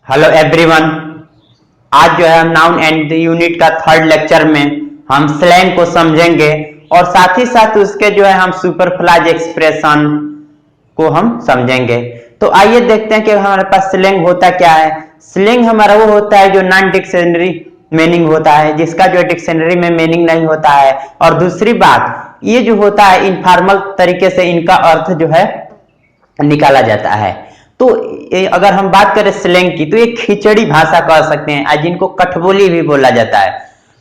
Hello everyone. आज जो है हम नाउन एंड यूनिट का थर्ड लेक्चर में हम स्लैंग को समझेंगे और साथ ही साथ उसके जो है हम सुपरफ्लाइज एक्सप्रेशन को हम समझेंगे। तो आइए देखते हैं कि हमारे पास स्लैंग होता क्या है। स्लैंग हमारा वो होता है जो नॉन डिक्शनरी मीनिंग होता है, जिसका जो डिक्शनरी में मीनिंग नहीं होता है। और दूसरी बात, ये जो होता है इनफॉर्मल तरीके से इनका अर्थ जो है निकाला जाता है। तो अगर हम बात करें स्लैंग की, तो ये खिचड़ी भाषा कह सकते हैं, आज इनको कठबोली भी बोला जाता है।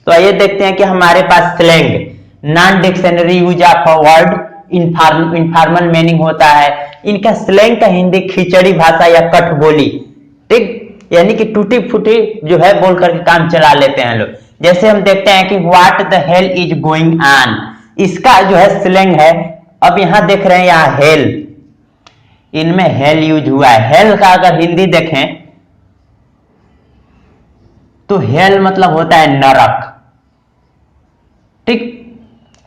तो आइए देखते हैं कि हमारे पास slang non dictionary use of a word informal meaning होता है। इनका स्लैंग का हिंदी खिचड़ी भाषा या कठबोली, ठीक, यानी कि टूटी फूटी जो है बोल करके काम चला लेते हैं लोग। जैसे हम देखते हैं कि what the hell is going on, इसका जो है स्लैंग है। अब यहां देख रहे हैं यहां हेल, इनमें हेल यूज हुआ है। हेल का अगर हिंदी देखें तो हेल मतलब होता है नरक, ठीक।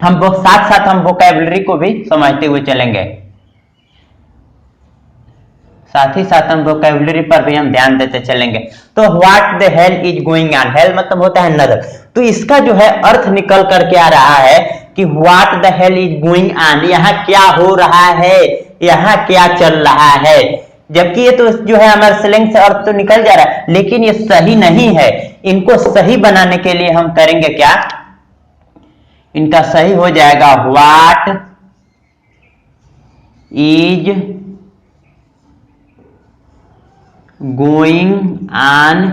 हम साथ साथ हम वोकैबुलरी को भी समझते हुए चलेंगे, साथ ही साथ हम वोकैबुलरी पर भी हम ध्यान देते चलेंगे। तो what the hell is going on, hello मतलब होता है नरक। तो इसका जो है अर्थ निकल करके आ रहा है कि what the hell is going on, यहाँ क्या हो रहा है, यहाँ क्या चल रहा है। जबकि ये तो जो है हमारे स्लैंग से अर्थ तो निकल जा रहा है, लेकिन ये सही नहीं है। इनको सही बनाने के लिए हम करेंगे क्या, इनका सही हो जाएगा what is going on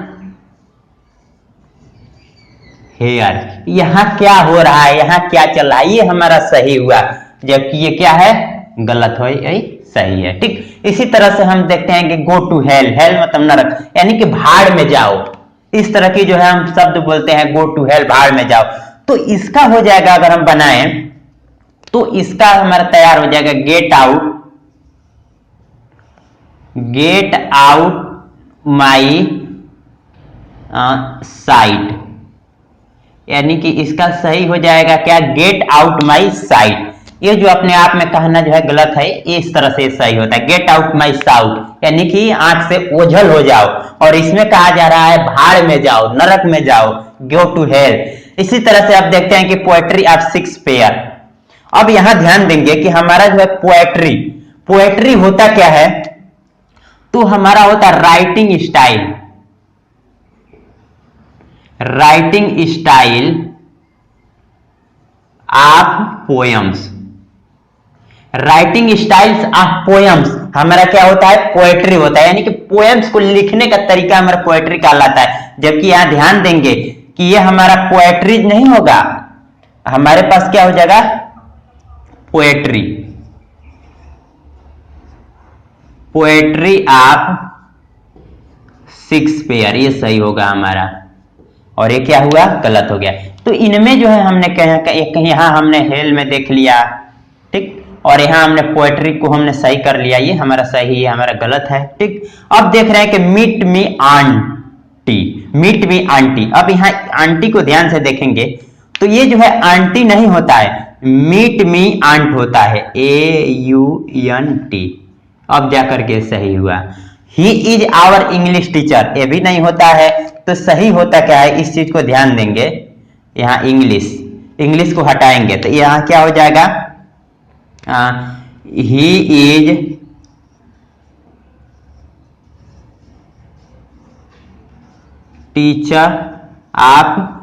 here, यहां क्या हो रहा है, यहां क्या चल रहा है, ये हमारा सही हुआ। जबकि ये क्या है, गलत हो, यही सही है, ठीक। इसी तरह से हम देखते हैं कि गो टू हेल, हेल मतलब नरक, यानी कि भाड़ में जाओ। इस तरह की जो है हम शब्द बोलते हैं, गो टू हेल, भाड़ में जाओ। तो इसका हो जाएगा, अगर हम बनाएं तो इसका हमारा तैयार हो जाएगा get out, get out my site, यानी कि इसका सही हो जाएगा क्या, गेट आउट माई साइट। ये जो अपने आप में कहना जो है गलत है, इस तरह से सही होता है गेट आउट माई साउट, यानी कि आंख से ओझल हो जाओ। और इसमें कहा जा रहा है भाड़ में जाओ, नरक में जाओ, गो टू हेल। इसी तरह से आप देखते हैं कि पोएट्री ऑफ शेक्सपियर। अब यहां ध्यान देंगे कि हमारा जो है पोएट्री, पोएट्री होता क्या है, तो हमारा होता है writing style, writing style of poems, writing styles of poems हमारा क्या होता है, पोएट्री होता है। यानी कि पोएम्स को लिखने का तरीका हमारा पोएट्री कहलाता है। जबकि यहां ध्यान देंगे कि ये हमारा पोएट्री नहीं होगा, हमारे पास क्या हो जाएगा, पोएट्री, पोएट्री ऑफ शेक्सपियर, ये सही होगा हमारा। और ये क्या हुआ, गलत हो गया। तो इनमें जो है हमने कहीं यहां हमने हेल में देख लिया, ठीक, और यहां हमने पोएट्री को हमने सही कर लिया, ये हमारा सही है, हमारा गलत है, ठीक। अब देख रहे हैं कि meet me aunty, meet me aunty. अब यहां आंटी को ध्यान से देखेंगे तो ये जो है आंटी नहीं होता है, मीट मी आंट होता है, AUNT। अब जाकर के सही हुआ। He is our English teacher, ये भी नहीं होता है। तो सही होता क्या है, इस चीज को ध्यान देंगे। यहां इंग्लिश, इंग्लिश को हटाएंगे तो यहां क्या हो जाएगा, he is teacher of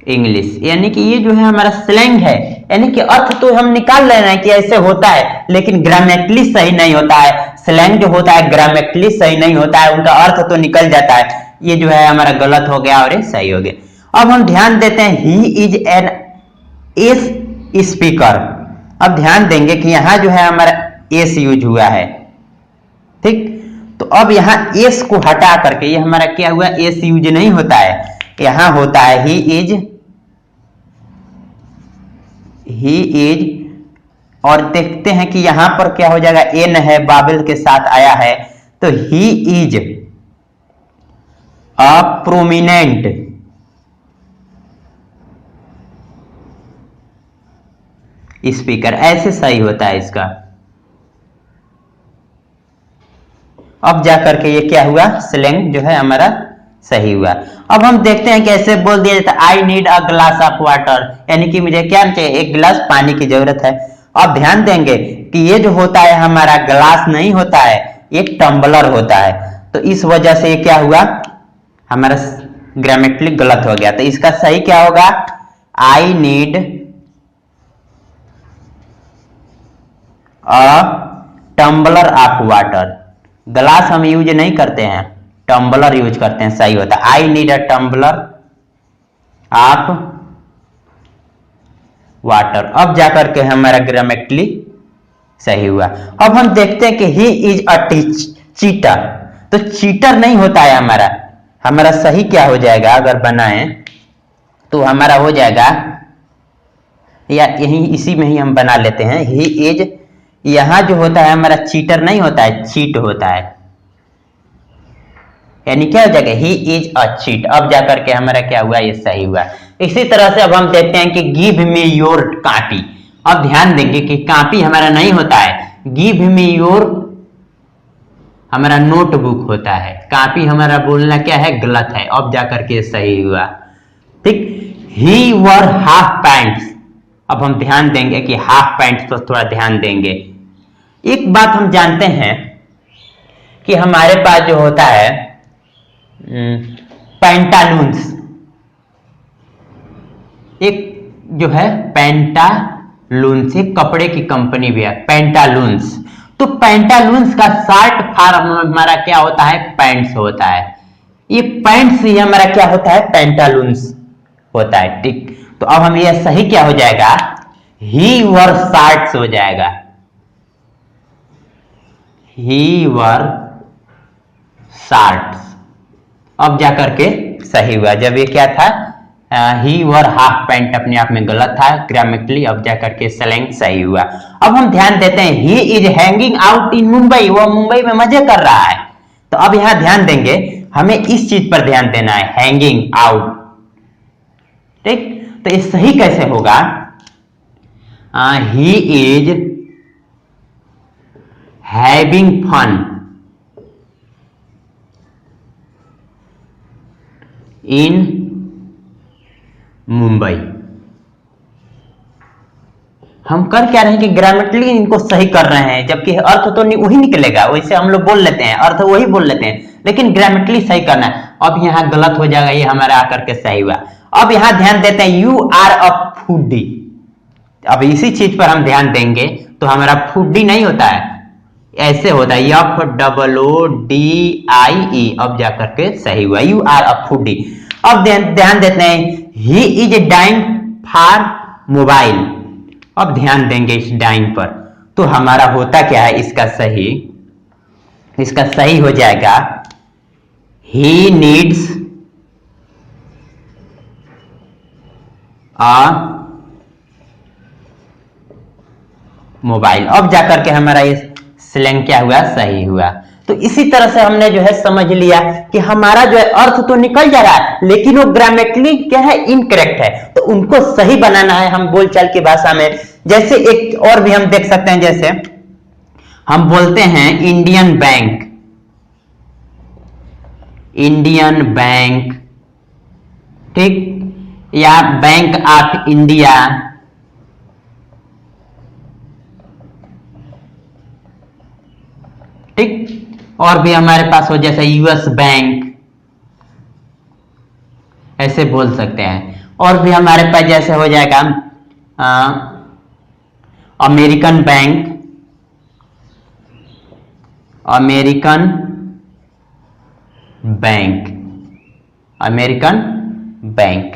English. यानी कि ये जो है हमारा स्लैंग है, यानी कि अर्थ तो हम निकाल रहे हैं कि ऐसे होता है, लेकिन ग्रामेटिकली सही नहीं होता है। स्लैंग जो होता है ग्रामेटिकली सही नहीं होता है, उनका अर्थ तो निकल जाता है। ये जो है हमारा गलत हो गया और ये सही हो गया। अब हम ध्यान देते हैं, he is an S speaker. अब ध्यान देंगे कि यहां जो है हमारा एस यूज हुआ है, ठीक। तो अब यहां एस को हटा करके ये हमारा क्या हुआ, एस यूज नहीं होता है, यहां होता है ही इज, ही इज। और देखते हैं कि यहां पर क्या हो जाएगा, एन है, बाबिल के साथ आया है। तो he is a prominent speaker, ऐसे सही होता है इसका। अब जाकर के ये क्या हुआ, स्लैंग जो है हमारा सही हुआ। अब हम देखते हैं कैसे बोल दिया जाता है I need a glass of water, यानी कि मुझे क्या चाहिए, एक गिलास पानी की जरूरत है। अब ध्यान देंगे कि ये जो होता है हमारा ग्लास नहीं होता है, एक टम्बलर होता है। तो इस वजह से ये क्या हुआ, हमारा ग्रामेटिकली गलत हो गया। तो इसका सही क्या होगा, I need a tumbler of water. Glass हम यूज नहीं करते हैं, टम्बलर यूज करते हैं, सही होता है I need a tumbler of water. अब जाकर के हमारा ग्रामेटिकली सही हुआ। अब हम देखते हैं कि ही इज अ चीटर, तो चीटर नहीं होता है हमारा, हमारा सही क्या हो जाएगा अगर बनाए तो हमारा हो जाएगा, या यही इसी में ही हम बना लेते हैं, ही इज, यहां जो होता है हमारा चीटर नहीं होता है, चीट होता है, यानी क्या हो जाएगा, ही इज अ चीट। अब जाकर के हमारा क्या हुआ, ये सही हुआ। इसी तरह से अब हम देखते हैं कि गिव मी योर कॉपी। अब ध्यान देंगे कि कॉपी हमारा नहीं होता है, गिव मी योर हमारा नोटबुक होता है, कॉपी हमारा बोलना क्या है, गलत है। अब जाकर के सही हुआ, ठीक। ही वर हाफ पैंट्स, अब हम ध्यान देंगे कि हाफ पैंट्स तो थोड़ा ध्यान देंगे। एक बात हम जानते हैं कि हमारे पास जो होता है पैंटालून्स, एक जो है पैंटालून्स, एक कपड़े की कंपनी भी है पैंटालून्स। तो पैंटालून्स का शॉर्ट फॉर्म हमारा क्या होता है, पैंट्स होता है। ये पैंट्स ही हमारा क्या होता है, पैंटालून्स होता है, ठीक। तो अब हम ये सही क्या हो जाएगा, ही वर शॉर्ट्स हो जाएगा, ही वर शॉर्ट्स। अब जाकर के सही हुआ, जब ये क्या था, ही वर हाफ पैंट अपने आप में गलत था ग्रामेटिकली। अब जाकर के स्लैंग सही हुआ। अब हम ध्यान देते हैं he is hanging out in Mumbai, वो मुंबई में मजे कर रहा है। तो अब यहां ध्यान देंगे, हमें इस चीज पर ध्यान देना है, हैंगिंग आउट, ठीक। तो ये सही कैसे होगा, he is having fun in Mumbai. हम कर क्या रहे हैं कि ग्रामेटिकली इनको सही कर रहे हैं, जबकि अर्थ तो वही निकलेगा, वैसे हम लोग बोल लेते हैं, अर्थ वही बोल लेते हैं, लेकिन ग्रामेटिकली सही करना है। अब यहां गलत हो जाएगा, ये हमारा आकर के सही हुआ। अब यहां ध्यान देते हैं, यू आर अ फूडी। अब इसी चीज पर हम ध्यान देंगे तो हमारा फूडी नहीं होता है, ऐसे होता है FOODIE। अब जाकर के सही हुआ, यू आर अ फूडी। अब ध्यान देते हैं, he is dying for mobile. अब ध्यान देंगे इस डाइंग पर, तो हमारा होता क्या है, इसका सही हो जाएगा, ही नीड्स अ मोबाइल। अब जाकर के हमारा ये स्लैंग क्या हुआ, सही हुआ। तो इसी तरह से हमने जो है समझ लिया कि हमारा जो है अर्थ तो निकल जा रहा है, लेकिन वो ग्रामेटिकली क्या है, इनकरेक्ट है। तो उनको सही बनाना है हम बोलचाल की भाषा में। जैसे एक और भी हम देख सकते हैं, जैसे हम बोलते हैं इंडियन बैंक, इंडियन बैंक, ठीक, या बैंक ऑफ इंडिया, ठीक। और भी हमारे पास हो जैसे यूएस बैंक, ऐसे बोल सकते हैं। और भी हमारे पास जैसे हो जाएगा American bank, American bank, American bank,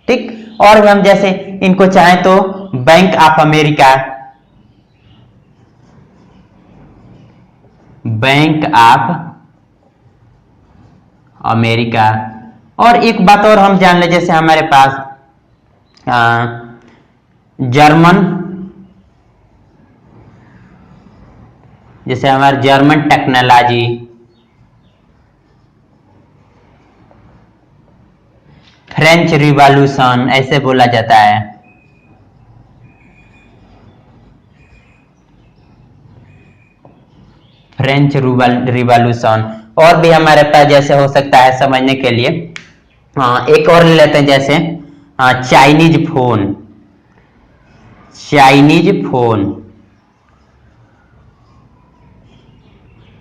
ठीक। और भी हम जैसे इनको चाहें तो bank of America, bank of America. और एक बात और हम जान ले, जैसे हमारे पास जर्मन, जैसे हमारे जर्मन टेक्नोलॉजी, फ्रेंच रिवॉल्यूशन, ऐसे बोला जाता है। French revolution. और भी हमारे पास जैसे हो सकता है समझने के लिए, एक और ले लेते हैं जैसे चाइनीज फोन। चाइनीज फोन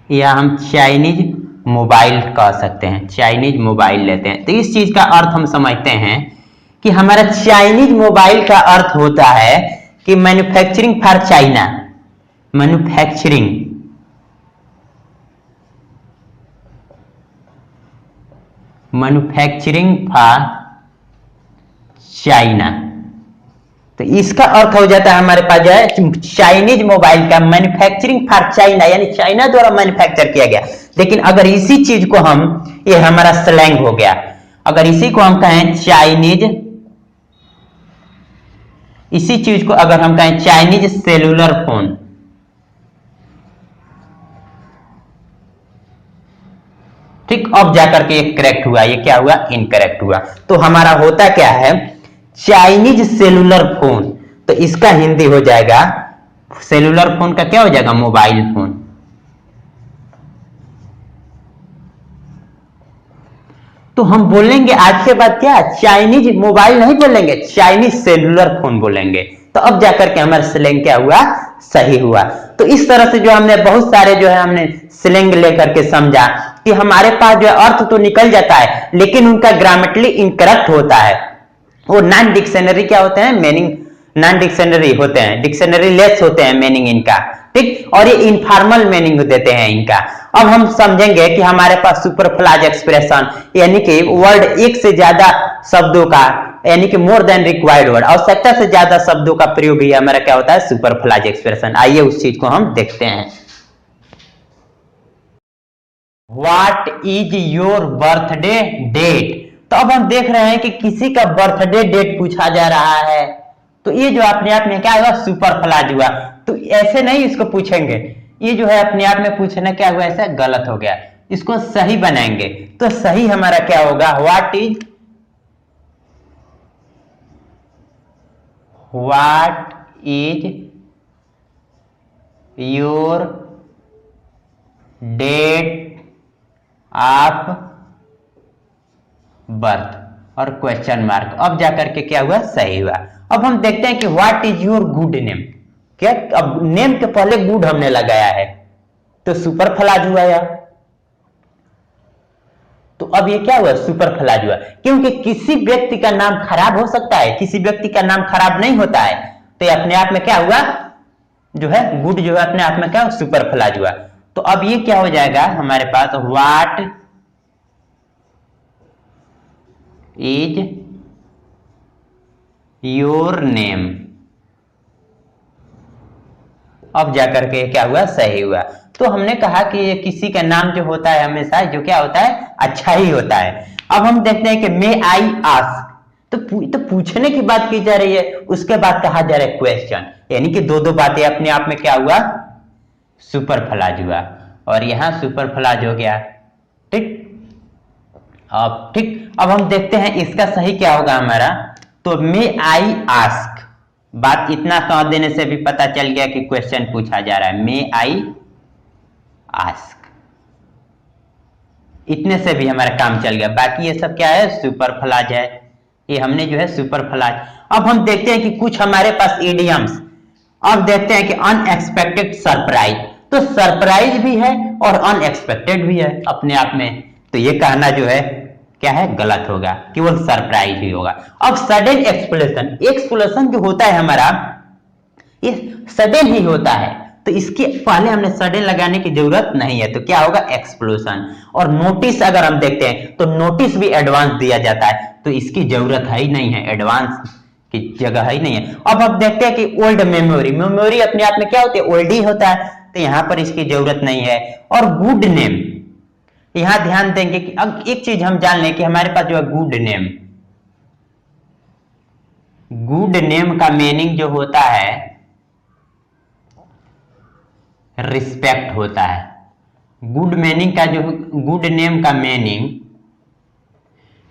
या हम चाइनीज मोबाइल कह सकते हैं, चाइनीज मोबाइल लेते हैं। तो इस चीज का अर्थ हम समझते हैं कि हमारा चाइनीज मोबाइल का अर्थ होता है कि manufacturing for China, manufacturing for China. तो इसका अर्थ हो जाता है हमारे पास जो है चाइनीज मोबाइल का मैन्युफैक्चरिंग फॉर चाइना, यानी चाइना द्वारा मैन्युफैक्चर किया गया। लेकिन अगर इसी चीज को हम, ये हमारा स्लैंग हो गया, अगर इसी को हम कहें चाइनीज, इसी चीज को अगर हम कहें चाइनीज सेलुलर फोन, ठीक, अब जाकर के ये करेक्ट हुआ, ये क्या हुआ, इनकरेक्ट हुआ। तो हमारा होता क्या है, चाइनीज सेलुलर फोन, तो इसका हिंदी हो जाएगा, सेलुलर फोन का क्या हो जाएगा, मोबाइल फोन। तो हम बोलेंगे आज के बाद क्या, चाइनीज मोबाइल नहीं बोलेंगे, चाइनीज सेलुलर फोन बोलेंगे। तो अब जाकर के हमारा स्लैंग क्या हुआ, सही हुआ। तो इस तरह से जो हमने बहुत सारे जो है हमने स्लैंग लेकर के समझा कि हमारे पास जो अर्थ तो निकल जाता है लेकिन उनका ग्रामेटिकली इनकरेक्ट होता है। वो नॉन डिक्शनरी क्या होते हैं, मीनिंग नॉन डिक्शनरी होते हैं, डिक्शनरी लेस होते हैं मीनिंग इनका, ठीक, और ये इनफॉर्मल मीनिंग देते हैं इनका। अब हम समझेंगे कि हमारे पास सुपरफ्लाज एक्सप्रेशन, यानी कि वर्ड एक से ज्यादा शब्दों का, यानी कि मोर देन रिक्वायर्ड वर्ड, आवश्यकता से ज्यादा शब्दों का प्रयोग ही हमारा क्या होता है, सुपरफ्लाज एक्सप्रेशन। आइए उस चीज को हम देखते हैं। What is your birthday date. तो अब हम देख रहे हैं कि किसी का बर्थडे डेट पूछा जा रहा है, तो ये जो अपने आप में क्या हुआ, सुपरफ्लाज हुआ। तो ऐसे नहीं इसको पूछेंगे, ये जो है अपने आप में पूछना क्या हुआ, ऐसा गलत हो गया, इसको सही बनाएंगे। तो सही हमारा क्या होगा, what is your date of birth और क्वेश्चन मार्क। अब जाकर के क्या हुआ, सही हुआ। अब हम देखते हैं कि what is your good name. क्या, अब नेम के पहले गुड हमने लगाया है तो सुपरफ्लाज हुआ यार। तो अब ये क्या हुआ, सुपरफ्लाज हुआ, क्योंकि किसी व्यक्ति का नाम खराब हो सकता है, किसी व्यक्ति का नाम खराब नहीं होता है। तो ये अपने आप में क्या हुआ, जो है गुड जो है अपने आप में क्या, सुपरफ्लाज हुआ। तो अब ये क्या हो जाएगा हमारे पास, व्हाट इज योर नेम। अब जाकर के क्या हुआ, सही हुआ। तो हमने कहा कि ये किसी का नाम जो होता है हमेशा जो क्या होता है, अच्छा ही होता है। अब हम देखते हैं कि मे आई आस्क, तो पूछने की बात की जा रही है, उसके बाद कहा जा रहा है क्वेश्चन, यानी कि दो दो बातें अपने आप में क्या हुआ, सुपरफ्लाज हुआ। और यहां सुपरफ्लाज हो गया, ठीक। अब ठीक, अब हम देखते हैं इसका सही क्या होगा हमारा। तो मे आई आस्क, बात इतना कह देने से भी पता चल गया कि क्वेश्चन पूछा जा रहा है, मे आई आस्क, इतने से भी हमारा काम चल गया। बाकी ये सब क्या है, सुपरफ्लाज है, ये हमने जो है सुपरफ्लाज। अब हम देखते हैं कि कुछ हमारे पास इडियम्स। अब देखते हैं कि अनएक्सपेक्टेड सरप्राइज, तो सरप्राइज भी है और अनएक्सपेक्टेड भी है अपने आप में। तो ये कहना जो है क्या है, गलत होगा, केवल सरप्राइज ही होगा। अब सडन एक्सप्लोजन, एक्सप्लोजन जो होता है हमारा ये सडन ही होता है, तो इसके पहले हमने सडन लगाने की जरूरत नहीं है, तो क्या होगा, एक्सप्लोजन। और नोटिस अगर हम देखते हैं तो नोटिस भी एडवांस दिया जाता है, तो इसकी जरूरत है ही नहीं है, एडवांस की जगह ही नहीं है। अब हम देखते हैं कि ओल्ड मेमोरी, मेमोरी अपने आप में क्या होती है, ओल्ड ही होता है, तो यहां पर इसकी जरूरत नहीं है। और गुड नेम, यहां ध्यान देंगे कि अब एक चीज हम जान लें कि हमारे पास जो है गुड नेम, गुड नेम का मीनिंग जो होता है रिस्पेक्ट होता है। गुड मीनिंग का जो, गुड नेम का मीनिंग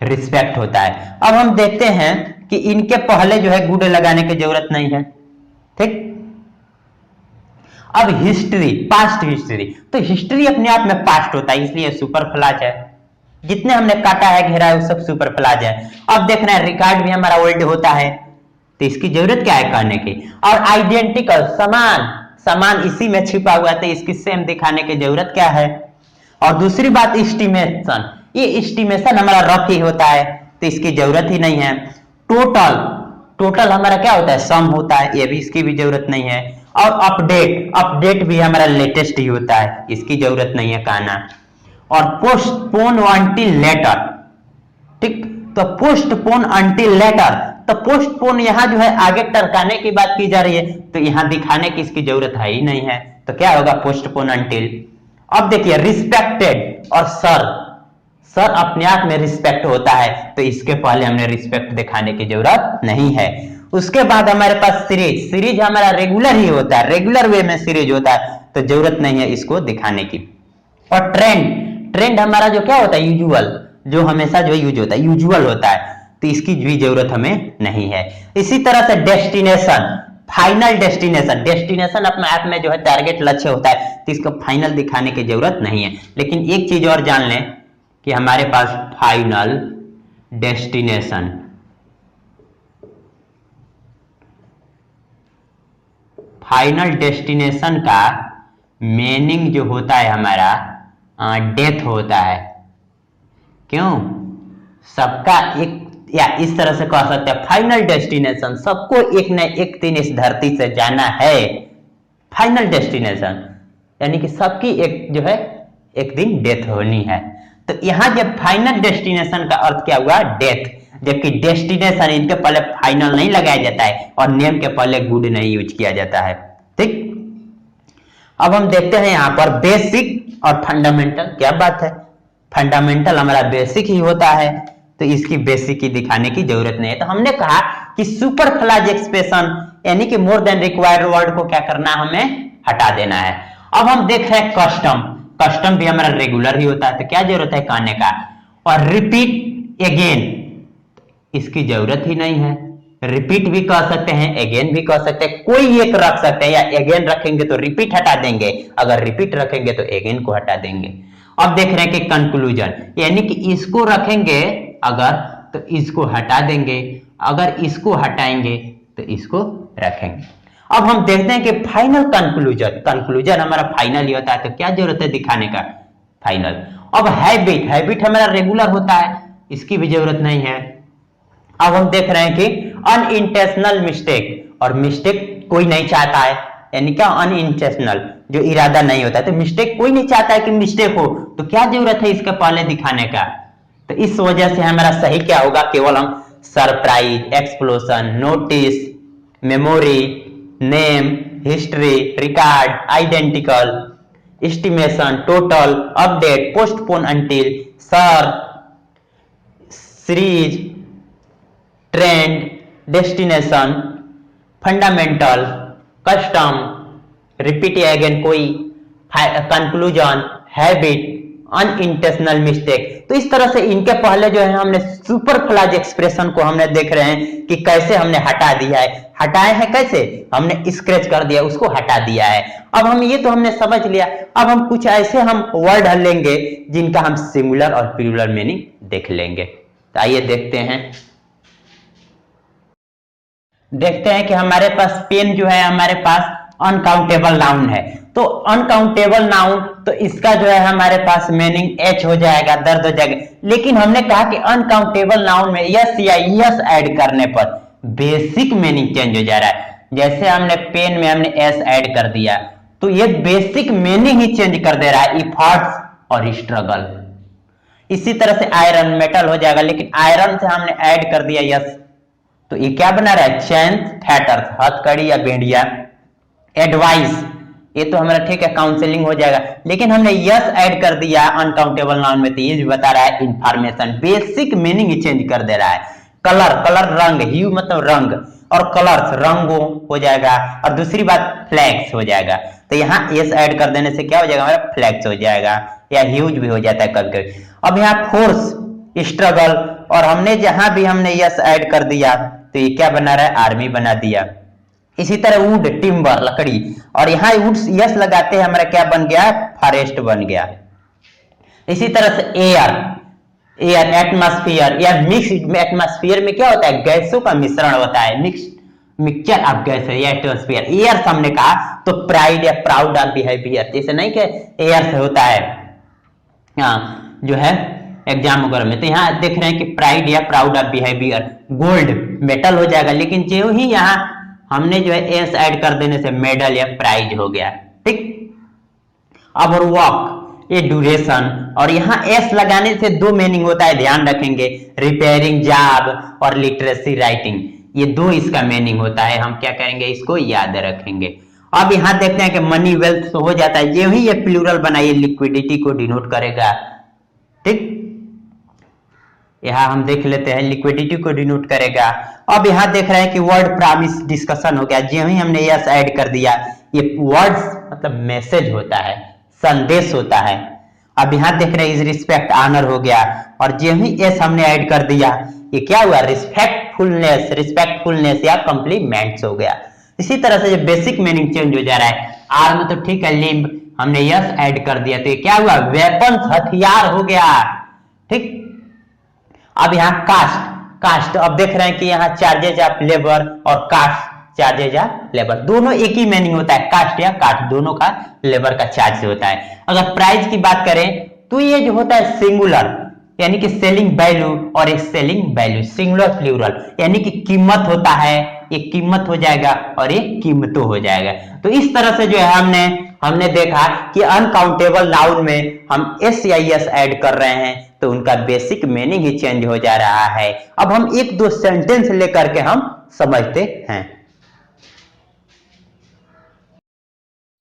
रिस्पेक्ट होता है। अब हम देखते हैं कि इनके पहले जो है गुड लगाने की जरूरत नहीं है, ठीक। अब हिस्ट्री, पास्ट हिस्ट्री, तो हिस्ट्री अपने आप में पास्ट होता है, इसलिए सुपरफ्लाज है। जितने हमने काटा है घेरा है वो सब सुपरफ्लाज है। अब देख रहे हैं रिकॉर्ड भी हमारा ओल्ड होता है, तो इसकी जरूरत क्या है कहने की। और आइडेंटिकल, समान, समान इसी में छिपा हुआ है, तो इसकी सेम दिखाने की जरूरत क्या है। और दूसरी बात एस्टिमेशन, ये एस्टिमेशन हमारा रफ ही होता है, तो इसकी जरूरत ही नहीं है। टोटल, टोटल हमारा क्या होता है, सम होता है, ये भी इसकी भी जरूरत नहीं है। और अपडेट, अपडेट भी हमारा लेटेस्ट ही होता है, इसकी जरूरत नहीं है कहना। और पोस्टपोन अंटिल लेटर, ठीक, तो पोस्टपोन अंटिल लेटर, तो पोस्टपोन यहां जो है आगे टरकाने की बात की जा रही है, तो यहां दिखाने की इसकी जरूरत है ही नहीं है, तो क्या होगा पोस्टपोन अंटिल। अब देखिए रिस्पेक्टेड और सर, सर अपने आप में रिस्पेक्ट होता है, तो इसके पहले हमने रिस्पेक्ट दिखाने की जरूरत नहीं है। उसके बाद हमारे पास सीरीज, सीरीज हमारा रेगुलर ही होता है, रेगुलर वे में सीरीज होता है, तो जरूरत नहीं है इसको दिखाने की। और ट्रेंड, ट्रेंड हमारा जो क्या होता है, यूजुअल, जो हमेशा जो यूज होता है, यूजुअल होता है, तो इसकी भी जरूरत हमें नहीं है। इसी तरह से डेस्टिनेशन, फाइनल डेस्टिनेशन, डेस्टिनेशन अपने आप में जो है टारगेट, लक्ष्य होता है, तो इसको फाइनल दिखाने की जरूरत नहीं है। लेकिन एक चीज और जान लें कि हमारे पास फाइनल डेस्टिनेशन, फाइनल डेस्टिनेशन का मीनिंग जो होता है हमारा डेथ होता है। क्यों, सबका एक, या इस तरह से कह सकते हैं फाइनल डेस्टिनेशन, सबको एक न एक दिन इस धरती से जाना है, फाइनल डेस्टिनेशन, यानी कि सबकी एक जो है एक दिन डेथ होनी है। तो यहां जब फाइनल डेस्टिनेशन का अर्थ क्या हुआ, डेथ, जबकि डेस्टिनेशन इनके पहले फाइनल नहीं लगाया जाता है और नेम के पहले गुड नहीं यूज किया जाता है, ठीक। अब हम देखते हैं यहां पर बेसिक और फंडामेंटल, क्या बात है, फंडामेंटल हमारा बेसिक ही होता है, तो इसकी बेसिक ही दिखाने की जरूरत नहीं है। तो हमने कहा कि सुपरफ्लाज एक्सप्रेशन यानी कि मोर देन रिक्वायर्ड वर्ड को क्या करना है, हमें हटा देना है। अब हम देख रहे हैं कस्टम, कस्टम भी हमारा रेगुलर ही होता है, तो क्या जरूरत है कहने का। और रिपीट अगेन, इसकी जरूरत ही नहीं है, रिपीट भी कह सकते हैं, अगेन भी कह सकते हैं, कोई एक रख सकते हैं, या अगेन रखेंगे तो रिपीट हटा देंगे, अगर रिपीट रखेंगे तो अगेन को हटा देंगे। अब देख रहे हैं कि कंक्लूजन, यानी कि इसको रखेंगे अगर तो इसको हटा देंगे, अगर इसको हटाएंगे तो इसको रखेंगे। अब हम देखते हैं कि फाइनल कंक्लूजन, कंक्लूजन हमारा फाइनल ही होता है, तो क्या जरूरत है दिखाने का, फाइनल। अब हैबिट, हैबिट हमारा रेगुलर होता है, इसकी भी जरूरत नहीं है। अब हम देख रहे हैं कि अनइंटेंशनल मिस्टेक, और मिस्टेक कोई नहीं चाहता है, यानी क्या अनइंटेंशनल, जो इरादा नहीं होता है, तो मिस्टेक कोई नहीं चाहता है कि मिस्टेक हो, तो क्या जरूरत है इसके पहले दिखाने का। तो इस वजह से हमारा सही क्या होगा, केवल हम surprise, explosion, notice, memory, name, history, record, identical, estimation, total, update, postpone until, sir, series, trend, destination, fundamental, custom, repeat again कोई, कंक्लूजन, हैबिट, अनइंटेंशनल मिस्टेक। तो इस तरह से इनके पहले जो है हमने सुपरफ्लाज एक्सप्रेशन को हमने देख रहे हैं कि कैसे हमने हटा दिया है, हटाए हैं कैसे, हमने स्क्रैच कर दिया, उसको हटा दिया है। अब हम ये तो हमने समझ लिया, अब हम कुछ ऐसे हम वर्ड लेंगे जिनका हम सिंगुलर और प्लूरल मीनिंग देख लेंगे। तो आइए देखते हैं, देखते हैं कि हमारे पास पेन जो है हमारे पास अनकाउंटेबल नाउन है, तो अनकाउंटेबल नाउन, तो इसका जो है हमारे पास मीनिंग एच हो जाएगा, दर्द हो जाएगा। लेकिन हमने कहा कि अनकाउंटेबल नाउन में यस या यस ऐड करने पर बेसिक मीनिंग चेंज हो जा रहा है। जैसे हमने पेन में हमने एस ऐड कर दिया, तो ये बेसिक मीनिंग ही चेंज कर दे रहा है, इफर्ट्स और स्ट्रगल। इसी तरह से आयरन, मेटल हो जाएगा, लेकिन आयरन से हमने ऐड कर दिया यस, तो ये क्या बना रहा है, चैन, थेटर, हथकड़ी या भेड़िया। एडवाइस, ये तो हमारा ठीक है काउंसलिंग हो जाएगा, लेकिन हमने यस ऐड कर दिया अनकाउंटेबल नाउन में, तो ये भी बता रहा है इंफॉर्मेशन, बेसिक मीनिंग ही चेंज कर दे रहा है। कलर, कलर रंग, ह्यू मतलब रंग, और कलर्स रंगों हो जाएगा। और दूसरी बात फ्लैक्स हो जाएगा, तो यहाँ यस ऐड कर देने से क्या हो जाएगा हमारा, फ्लैक्स हो जाएगा, या ह्यूज भी हो जाता है कभी कभी। अब यहाँ फोर्स, स्ट्रगल, और हमने जहां भी हमने यस ऐड कर दिया तो ये क्या बना रहा है, आर्मी बना दिया। इसी तरह वुड टिम्बर लकड़ी, और यहाँ वुड यस लगाते हैं, हमारा क्या बन गया, फॉरेस्ट बन गया। इसी तरह से एयर, एयर एटमॉस्फेयर या मिक्स्ड एटमॉस्फेयर में क्या होता है, गैसों का मिश्रण होता है, मिक्सचर ऑफ गैस या एटमॉस्फेयर। एयर हमने कहा तो प्राइड या प्राउड ऑफ बिहेवियर, जैसे नहीं कि एयर से होता है जो है एग्जाम वगैरह में, तो यहाँ देख रहे हैं कि प्राइड या proud of behaviour, gold metal हो जाएगा, लेकिन जो ही यहाँ हमने जो है एस ऐड कर देने से मेडल या प्राइज हो गया। ठीक, अब और वॉक ये ड्यूरेशन, और यहाँ एस लगाने से दो मीनिंग होता है, ध्यान रखेंगे, रिपेयरिंग जॉब और लिटरेसी राइटिंग, ये दो इसका मीनिंग होता है। हम क्या करेंगे, इसको याद रखेंगे। अब यहाँ देखते हैं कि मनी वेल्थ हो जाता है, ये ही ये प्लूरल बनाइए, लिक्विडिटी को डिनोट करेगा। ठीक, यहाँ हम देख लेते हैं लिक्विडिटी को डिनोट करेगा। अब यहाँ देख रहे हैं कि वर्ड प्रॉमिस डिस्कशन हो गया, जो ही हमने यस ऐड कर दिया, ये वर्ड्स मतलब मैसेज होता है, संदेश होता है। अब यहाँ देख रहे हैं इज रिस्पेक्ट ऑनर हो गया, और जो ही एस हमने ऐड कर दिया, ये क्या हुआ, रिस्पेक्टफुलनेस, रिस्पेक्टफुलनेस या कॉम्प्लीमेंट्स हो गया। इसी तरह से जो बेसिक मीनिंग चेंज हो जा रहा है, आर में तो ठीक है, लिम्ब हमने यस ऐड कर दिया, तो ये क्या हुआ, वेपन्स हथियार हो गया। ठीक, अब यहाँ कास्ट, कास्ट अब देख रहे हैं कि यहाँ चार्जेज ऑफ लेबर और कास्ट चार्जेज ऑफ लेबर, दोनों एक ही मीनिंग होता है, कास्ट या कास्ट दोनों का लेबर का चार्ज से होता है। अगर प्राइस की बात करें तो ये जो होता है सिंगुलर, यानी कि सेलिंग वैल्यू और एक सेलिंग वैल्यू, सिंगुलर प्लूरल, यानी कि कीमत होता है, एक कीमत हो जाएगा और एक कीमतों हो जाएगा। तो इस तरह से जो है हमने देखा कि अनकाउंटेबल नाउन में हम एस या एस ऐड कर रहे हैं तो उनका बेसिक मीनिंग ही चेंज हो जा रहा है। अब हम एक दो सेंटेंस लेकर के हम समझते हैं।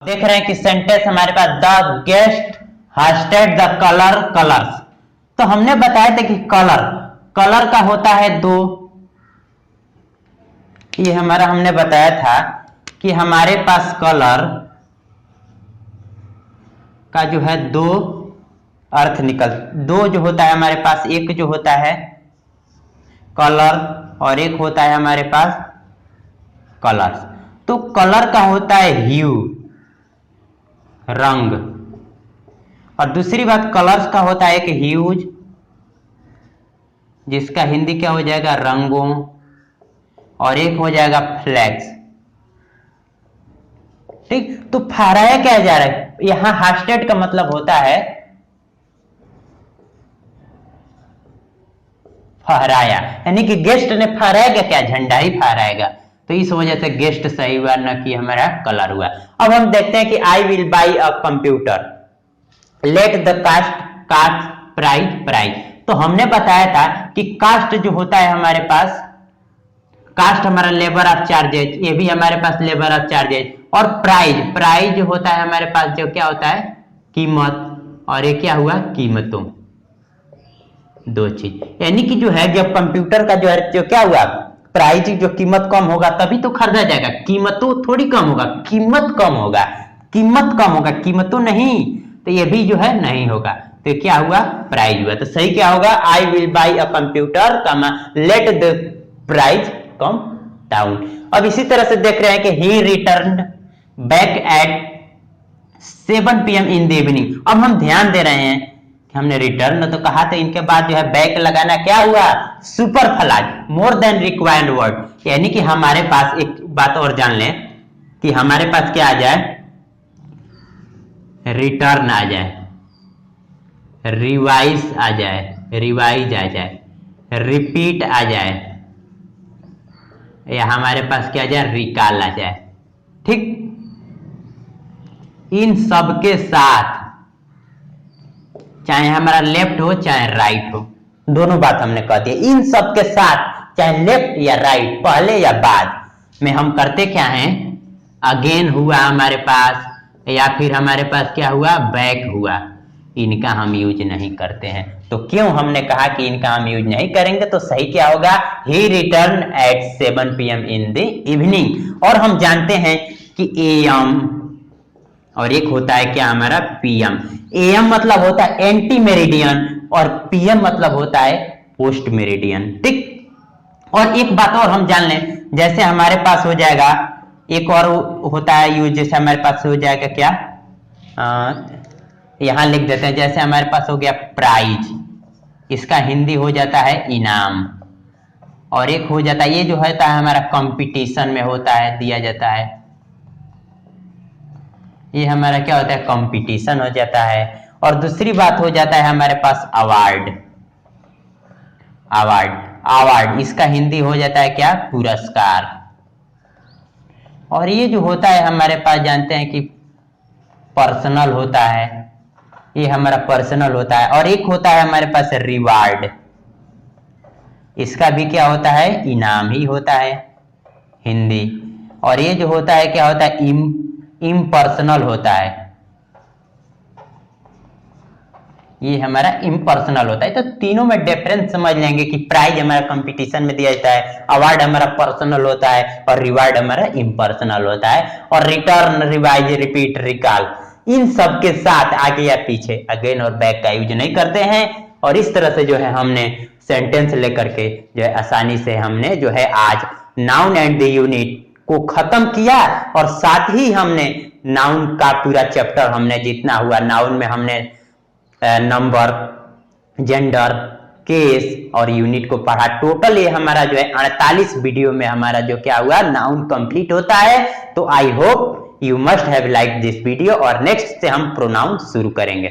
देख रहे हैं कि सेंटेंस हमारे पास, the guest hosted the colour colours, तो हमने बताया था कि कलर, कलर का होता है दो, ये हमारा हमने बताया था कि हमारे पास कलर का जो है दो अर्थ निकल, दो जो होता है हमारे पास, एक जो होता है कलर और एक होता है हमारे पास कलर्स। तो कलर का होता है ह्यू, रंग, और दूसरी बात कलर्स का होता है एक ह्यूज, जिसका हिंदी क्या हो जाएगा, रंगों, और एक हो जाएगा फ्लैग्स। ठीक, तो फहराया क्या जा रहा है, यहां हास्टेड का मतलब होता है फहराया, यानी कि गेस्ट ने फहराएगा क्या, झंडा ही फहराएगा, तो इस वजह से गेस्ट सही हुआ, न कि हमारा कलर हुआ। अब हम देखते हैं कि आई will buy a computer, let the cost price price, तो हमने बताया था कि कास्ट जो होता है हमारे पास, कास्ट हमारा लेबर ऑफ चार्जेज, ये भी हमारे पास लेबर ऑफ चार्जेज, और प्राइज, प्राइज जो होता है हमारे पास जो क्या होता है, कीमत, और ये क्या हुआ, कीमतों, दो चीज, यानी कि जो है जब कंप्यूटर का जो है जो क्या हुआ, प्राइस जो कीमत कम होगा तभी तो खरीदा जाएगा, कीमतों थोड़ी कम होगा, कीमत कम होगा, कीमत कम होगा, कीमतों नहीं, तो ये भी जो है नहीं होगा, तो क्या हुआ, प्राइस हुआ। तो सही क्या होगा, I will buy a computer, let the price come down. अब इसी तरह से देख रहे हैं कि he return back at 7 PM in the evening. अब हम ध्यान दे रहे हैं कि हमने रिटर्न तो कहा, तो इनके बाद जो है बैक लगाना क्या हुआ, सुपरफ्लाइज, मोर देन रिक्वायर्ड वर्ड, यानी कि हमारे पास एक बात और जान लें कि हमारे पास क्या आ जाए, रिटर्न आ जाए, रिवाइज आ जाए, रिवाइज आ जाए, रिपीट आ जाए, या हमारे पास क्या आ जाए, रिकॉल आ जाए। ठीक, इन सब के साथ, चाहे हमारा लेफ्ट हो चाहे राइट हो, दोनों बात हमने कह दी, इन सब के साथ, चाहे लेफ्ट या राइट, पहले या बाद में हम करते क्या हैं, अगेन हुआ हमारे पास, या फिर हमारे पास क्या हुआ, बैक हुआ, इनका हम यूज नहीं करते हैं। तो क्यों हमने कहा कि इनका हम यूज नहीं करेंगे, तो सही क्या होगा, he return at 7 PM in the evening. और हम जानते हैं कि AM और एक होता है क्या हमारा PM। AM मतलब होता है एंटी मेरिडियन और PM मतलब होता है पोस्ट मेरिडियन। ठीक, और एक बात और हम जान लें, जैसे हमारे पास हो जाएगा एक और होता है यूज, जैसे हमारे पास हो जाएगा क्या, यहां लिख देते हैं, जैसे हमारे पास हो गया प्राइज, इसका हिंदी हो जाता है इनाम। और एक हो जाता है, ये जो होता है हमारा कंपटीशन में होता है, दिया जाता है, ये हमारा क्या होता है, कंपटीशन हो जाता है। और दूसरी बात हो जाता है हमारे पास अवार्ड, अवार्ड, अवार्ड इसका हिंदी हो जाता है क्या, पुरस्कार। और ये जो होता है हमारे पास जानते हैं कि पर्सनल होता है, ये हमारा पर्सनल होता है। और एक होता है हमारे पास रिवार्ड, इसका भी क्या होता है, इनाम ही होता है हिंदी। और ये जो होता है क्या होता है, इम्पर्सनल होता है, ये हमारा इम्पर्सनल होता है। तो तीनों में डिफरेंस समझ लेंगे कि प्राइज हमारा कंपटीशन में दिया जाता है, अवार्ड हमारा पर्सनल होता है, और रिवार्ड हमारा इम्पर्सनल होता है। और रिटर्न, रिवाइज, रिपीट, रिकॉल, इन सब के साथ आगे या पीछे अगेन और बैक का यूज नहीं करते हैं। और इस तरह से जो है हमने सेंटेंस लेकर के जो है आसानी से हमने जो है आज नाउन एंड द यूनिट को खत्म किया। और साथ ही हमने नाउन का पूरा चैप्टर हमने जितना हुआ, नाउन में हमने नंबर, जेंडर, केस और यूनिट को पढ़ा। टोटल ये हमारा जो है 48 वीडियो में हमारा जो क्या हुआ, नाउन कंप्लीट होता है। तो I hope you must have like this video, और नेक्स्ट से हम प्रोनाउन शुरू करेंगे।